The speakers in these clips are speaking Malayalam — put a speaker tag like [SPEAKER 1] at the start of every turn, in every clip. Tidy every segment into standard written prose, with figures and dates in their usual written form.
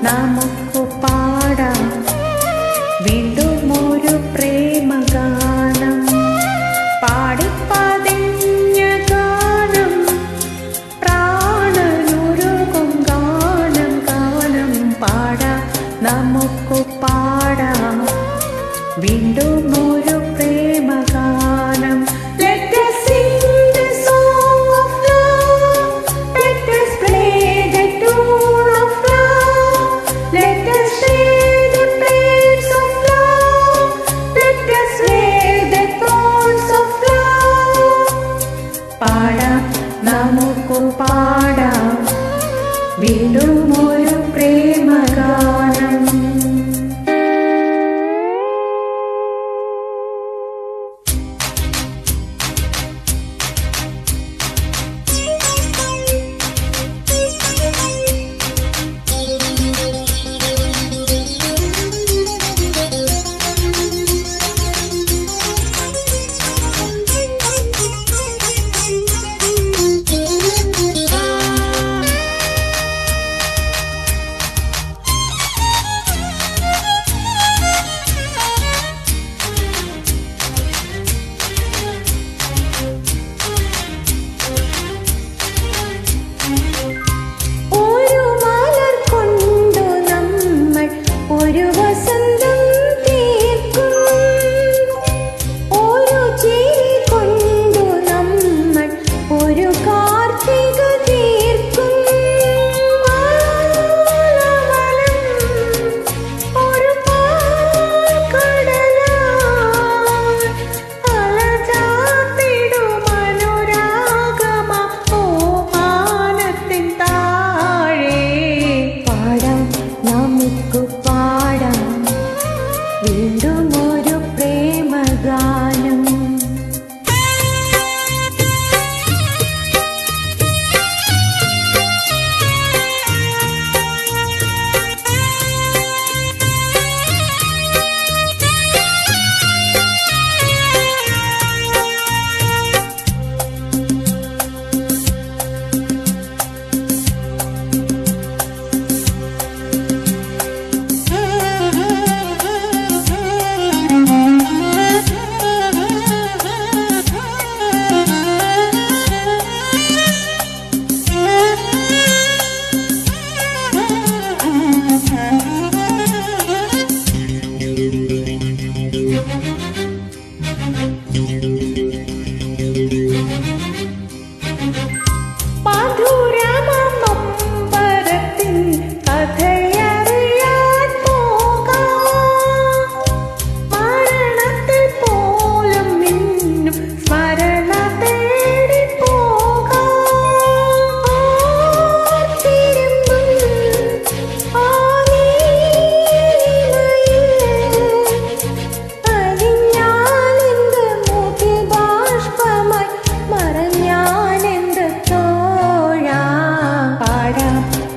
[SPEAKER 1] നമുക്കു പാടാം വീണ്ടും ഒരു പ്രേമഗാനം. പാടിപ്പതിഞ്ഞ ഗാനം, പ്രാണനുരുകും ഗാനം. ഗാനം പാടാം, നമുക്കു പാടാം വീണ്ടും ഒരു പ്രേമഗാനം. Let us sing the song of love. Let us play the tune of love. Let us share the praise of love. Let us lay the thorns of love. പാടാം, നമുക്കു പാടാം വീണ്ടും ഒരു പ്രേമഗാനം.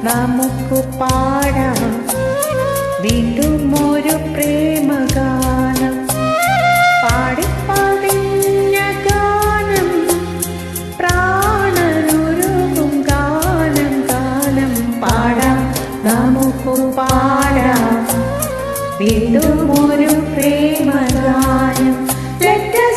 [SPEAKER 1] നമുക്കു പാടാം വീണ്ടും ഒരു പ്രേമഗാനം. പാടിപ്പതിഞ്ഞ ഗാനം, പ്രാണനുരുകും ഗാനം. ഗാനം പാടാം, നമുക്കു പാടാം വീണ്ടും ഒരു പ്രേമഗാനം. Let us